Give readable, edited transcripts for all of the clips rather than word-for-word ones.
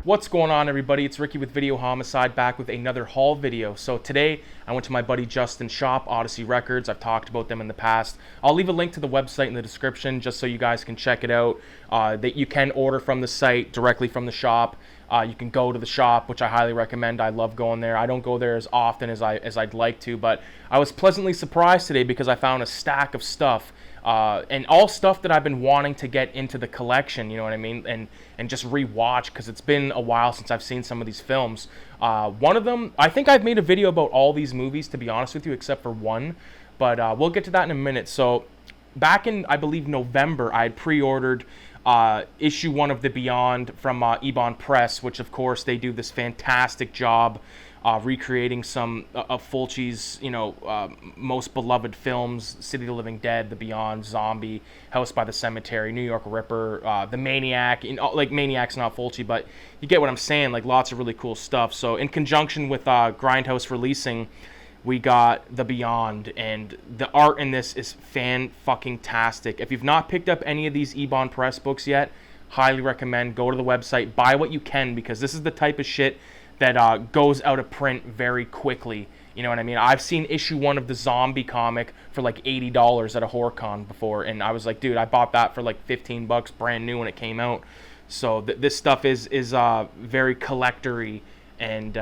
What's going on, everybody? It's Ricky with Videohomicide, back with another haul video. So today I went to my buddy Justin's shop, Odyssey Records. I've talked about them in the past. I'll leave a link to the website in the description just so you guys can check it out. That you can order from the site directly from the shop. You can go to the shop, which I highly recommend. I love going there. I don't go there as often as I'd like to, but I was pleasantly surprised today because I found a stack of stuff. And all stuff that I've been wanting to get into the collection, you know what I mean, and just rewatch, because it's been a while since I've seen some of these films. One of them, I think I've made a video about all these movies, to be honest with you, except for one, but we'll get to that in a minute. So back in, I believe, November, I had pre-ordered issue 1 of The Beyond from Eibon Press, which of course they do this fantastic job recreating some of Fulci's, most beloved films: City of the Living Dead, The Beyond, Zombie, House by the Cemetery, New York Ripper, The Maniac. Like, Maniac's not Fulci, but you get what I'm saying. Like, lots of really cool stuff. So in conjunction with Grindhouse releasing, we got The Beyond, and the art in this is fan-fucking-tastic. If you've not picked up any of these Eibon Press books yet, highly recommend. Go to the website, buy what you can, because this is the type of shit that goes out of print very quickly. You know what I mean? I've seen issue 1 of the Zombie comic for like $80 at a horror con before, and I was like, dude, I bought that for like 15 bucks brand new when it came out. So this stuff is very collector-y. And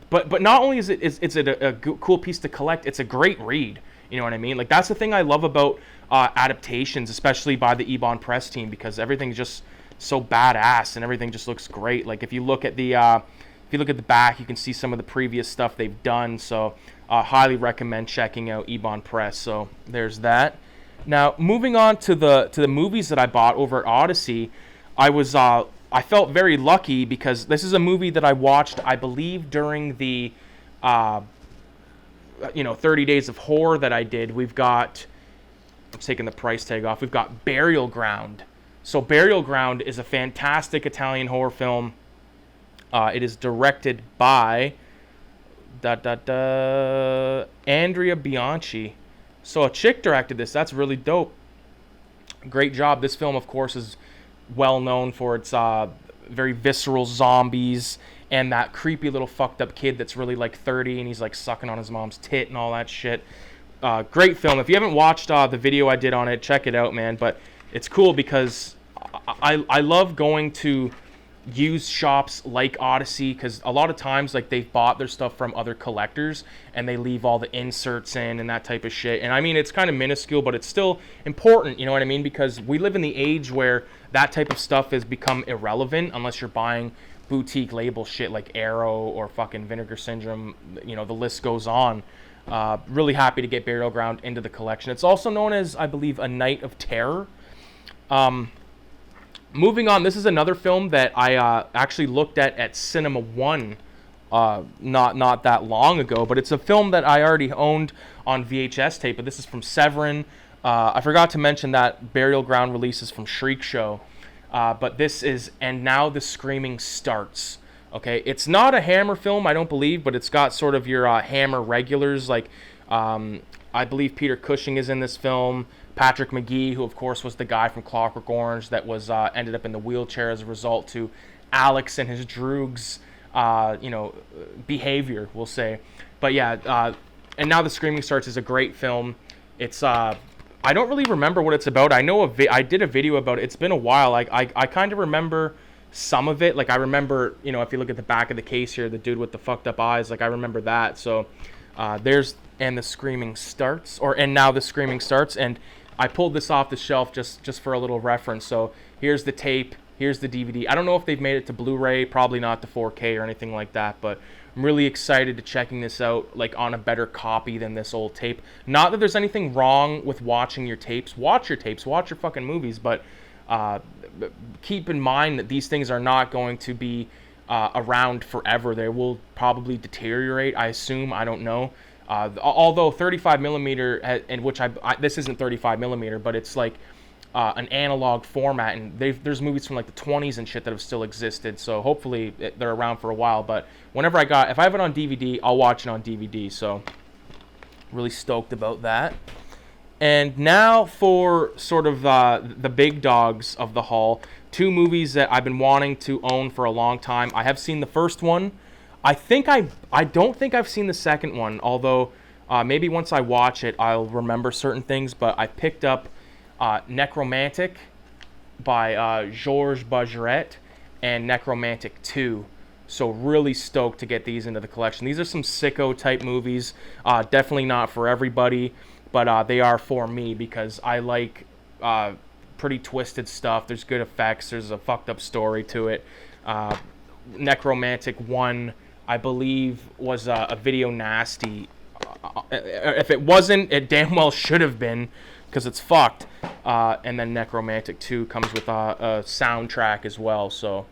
but not only is it a cool piece to collect, it's a great read. You know what I mean? Like, that's the thing I love about adaptations, especially by the Eibon Press team, because everything's just so badass and everything just looks great. Like, if you look at the back, you can see some of the previous stuff they've done. So highly recommend checking out Eibon Press. So there's that. Now, moving on to the movies that I bought over at Odyssey, I felt very lucky because this is a movie that I watched, I believe, during the 30 Days of Horror that I did. I'm taking the price tag off. We've got Burial Ground. So Burial Ground is a fantastic Italian horror film. It is directed by Andrea Bianchi. So a chick directed this. That's really dope. Great job. This film, of course, is well known for its very visceral zombies and that creepy little fucked up kid that's really like 30 and he's like sucking on his mom's tit and all that shit. Great film. If you haven't watched the video I did on it, check it out, man. But it's cool because I love going to used shops like Odyssey, because a lot of times, like, they've bought their stuff from other collectors and they leave all the inserts in and that type of shit. And I mean, it's kind of minuscule, but it's still important, you know what I mean? Because we live in the age where that type of stuff has become irrelevant unless you're buying boutique label shit like Arrow or fucking Vinegar Syndrome. The list goes on. Really happy to get Burial Ground into the collection. It's also known as, I believe, A Night of Terror. Moving on, this is another film that I actually looked at Cinema One not that long ago, but it's a film that I already owned on VHS tape, but this is from Severin. I forgot to mention that Burial Ground releases from Shriek Show, but this is And Now the Screaming Starts. Okay, it's not a Hammer film, I don't believe, but it's got sort of your Hammer regulars, like I believe Peter Cushing is in this film. Patrick McGee, who of course was the guy from Clockwork Orange that was ended up in the wheelchair as a result to Alex and his droogs, behavior, we'll say. But yeah, And Now the Screaming Starts is a great film. It's I don't really remember what it's about. I know I did a video about it. It's been a while. I kind of remember some of it. Like, I remember, if you look at the back of the case here, the dude with the fucked up eyes, like, I remember that. So there's And the Screaming Starts, or And Now the Screaming Starts, and I pulled this off the shelf just for a little reference. So here's the tape, here's the DVD. I don't know if they've made it to Blu-ray, probably not to 4K or anything like that, but I'm really excited to checking this out, like, on a better copy than this old tape. Not that there's anything wrong with watching your tapes. Watch your tapes, watch your fucking movies, but keep in mind that these things are not going to be around forever. They will probably deteriorate, I assume. I don't know. Although 35 millimeter, and which this isn't 35 millimeter, but it's like an analog format, and there's movies from like the 20s and shit that have still existed. So hopefully they're around for a while. But if I have it on DVD, I'll watch it on DVD. So really stoked about that. And now for sort of the big dogs of the haul. two movies that I've been wanting to own for a long time. I have seen the first one. I don't think I've seen the second one, although maybe once I watch it, I'll remember certain things. But I picked up Necromantic by Georges Bajeret and Necromantic 2. So really stoked to get these into the collection. These are some sicko type movies. Definitely not for everybody, but they are for me because I like pretty twisted stuff. There's good effects. There's a fucked up story to it. Necromantic 1, I believe, was a video nasty. If it wasn't, it damn well should have been, because it's fucked. And then Necromantic 2 comes with a soundtrack as well. So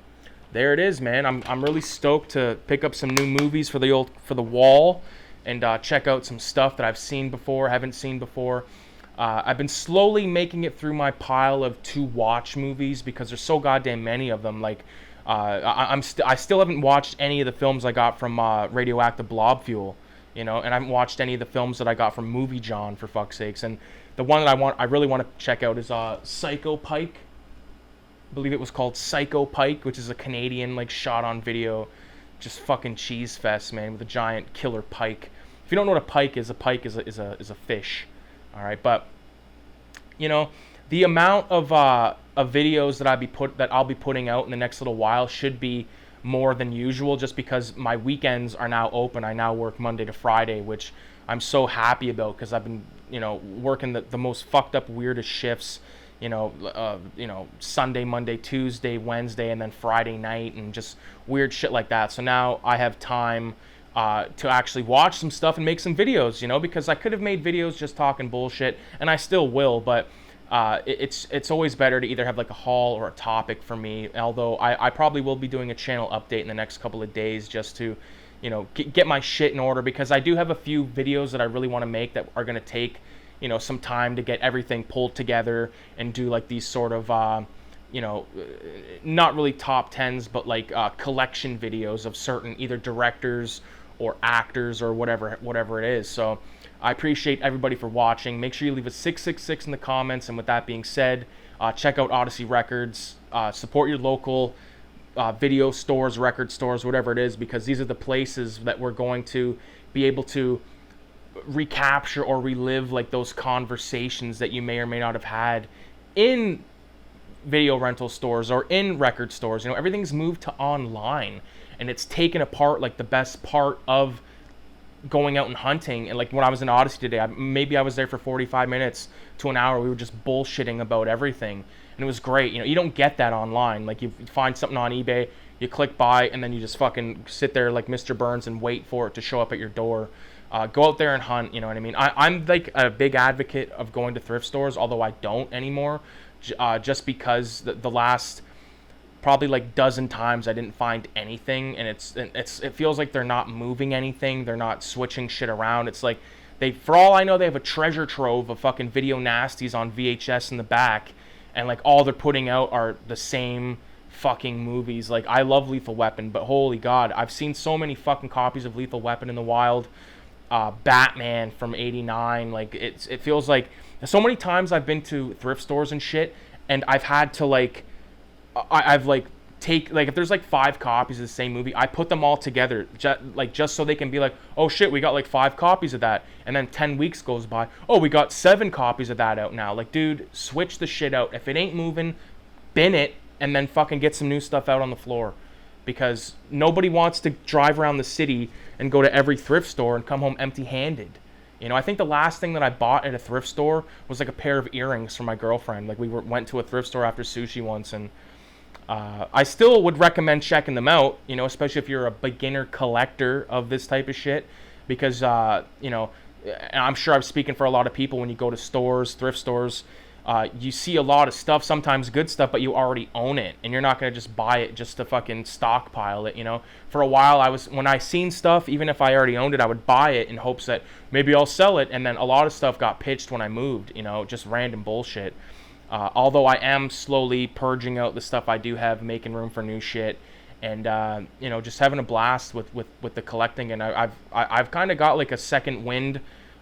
there it is, man. I'm really stoked to pick up some new movies for the wall, and check out some stuff that I've seen before, haven't seen before. I've been slowly making it through my pile of to watch movies because there's so goddamn many of them. Like I still haven't watched any of the films I got from Radioactive Blob Fuel, and I haven't watched any of the films that I got from Movie John, for fuck's sakes. And the one that I really want to check out is Psycho Pike. I believe it was called Psycho Pike, which is a Canadian shot on video, just fucking cheese fest, man, with a giant killer pike. If you don't know what a pike is a fish. All right, but the amount of videos that I'll be putting out in the next little while should be more than usual, just because my weekends are now open. I now work Monday to Friday, which I'm so happy about because I've been working the most fucked up, weirdest shifts. Sunday, Monday, Tuesday, Wednesday, and then Friday night, and just weird shit like that. So now I have time to actually watch some stuff and make some videos, because I could have made videos just talking bullshit, and I still will, but it's always better to either have a haul or a topic for me, although I probably will be doing a channel update in the next couple of days just to, get my shit in order, because I do have a few videos that I really want to make that are going to take, some time to get everything pulled together and do these sort of, not really top 10s, but collection videos of certain either directors or actors or whatever it is. So I appreciate everybody for watching. Make sure you leave a 666 in the comments. And with that being said, check out Odyssey Records. Support your local video stores, record stores, whatever it is, because these are the places that we're going to be able to recapture or relive those conversations that you may or may not have had in video rental stores or in record stores. Everything's moved to online, and it's taken apart the best part of going out and hunting. And when I was in Odyssey today, maybe I was there for 45 minutes to an hour. We were just bullshitting about everything, and it was great. You don't get that online. You find something on eBay, you click buy, and then you just fucking sit there like Mr. Burns and wait for it to show up at your door. Go out there and hunt, you know what I mean? I'm a big advocate of going to thrift stores, although I don't anymore, just because the last probably dozen times I didn't find anything, and it feels like they're not moving anything, they're not switching shit around. It's for all I know, they have a treasure trove of fucking video nasties on VHS in the back, and all they're putting out are the same fucking movies. I love Lethal Weapon, but holy god, I've seen so many fucking copies of Lethal Weapon in the wild. Batman from '89, it feels like so many times I've been to thrift stores and shit, and I've had to I've take if there's 5 copies of the same movie, I put them all together just so they can be oh shit, we got 5 copies of that, and then 10 weeks goes by, oh, we got 7 copies of that out now. Dude, switch the shit out. If it ain't moving, bin it, and then fucking get some new stuff out on the floor, because nobody wants to drive around the city and go to every thrift store and come home empty-handed. I think the last thing that I bought at a thrift store was a pair of earrings for my girlfriend. We went to a thrift store after sushi once, and I still would recommend checking them out, especially if you're a beginner collector of this type of shit, because, I'm sure I'm speaking for a lot of people. When you go to stores, thrift stores, you see a lot of stuff, sometimes good stuff, but you already own it, and you're not going to just buy it just to fucking stockpile it, For a while, when I seen stuff, even if I already owned it, I would buy it in hopes that maybe I'll sell it, and then a lot of stuff got pitched when I moved, just random bullshit. Although I am slowly purging out the stuff I do have, making room for new shit, and just having a blast with the collecting. And I've kind of got a second wind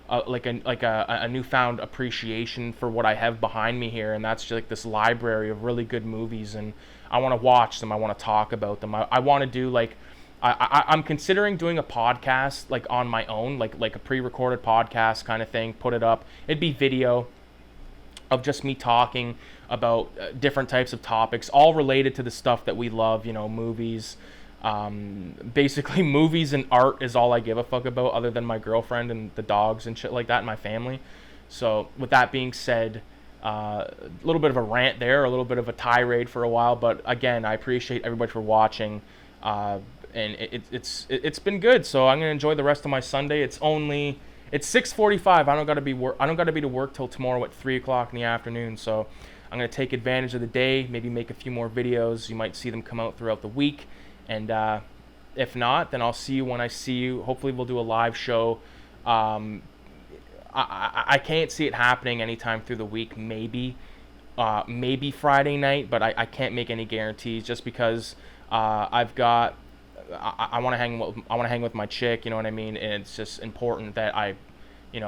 a newfound appreciation for what I have behind me here, and that's just like this library of really good movies, and I want to watch them. I want to talk about them. I want to do like I'm considering doing a podcast like on my own, like a pre-recorded podcast kind of thing. Put it up. It'd be video of just me talking about different types of topics, all related to the stuff that we love. You know, movies. Basically, movies and art is all I give a fuck about, other than my girlfriend and the dogs and shit like that, and my family. So, with that being said, a little bit of a rant there, a little bit of a tirade for a while, but again, I appreciate everybody for watching. And it's been good. So I'm gonna enjoy the rest of my Sunday. It's 6:45. I don't gotta be to work till tomorrow at 3 o'clock in the afternoon. So I'm gonna take advantage of the day. Maybe make a few more videos. You might see them come out throughout the week. And if not, then I'll see you when I see you. Hopefully we'll do a live show. I can't see it happening anytime through the week. Maybe Friday night, but I can't make any guarantees just because I've got. I want to hang with my chick, you know what I mean? And it's just important that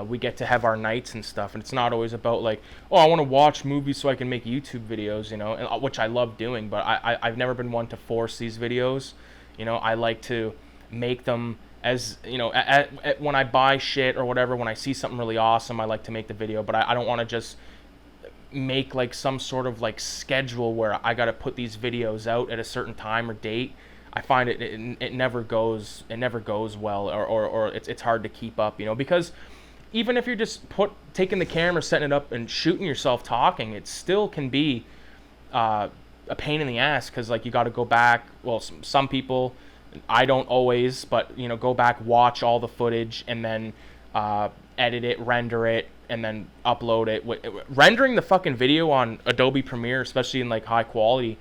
we get to have our nights and stuff. And it's not always about like, oh, I want to watch movies so I can make YouTube videos, you know, and, which I love doing. But I've never been one to force these videos. You know, I like to make them as, you know, when I buy shit or whatever, when I see something really awesome, I like to make the video. But I don't want to just make like some sort of like schedule where I got to put these videos out at a certain time or date. I find it never goes well, or it's hard to keep up, you know, because even if you're just taking the camera, setting it up, and shooting yourself talking, it still can be a pain in the ass, because like you got to go back. Well, some people, I don't always, but you know, go back, watch all the footage, and then edit it, render it, and then upload it. Rendering the fucking video on Adobe Premiere, especially in like high quality,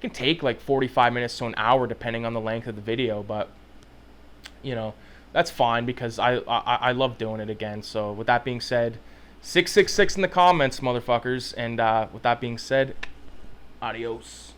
can take like 45 minutes to an hour depending on the length of the video, but you know, that's fine because I love doing it again. So with that being said, 666 in the comments, motherfuckers, and with that being said, adios.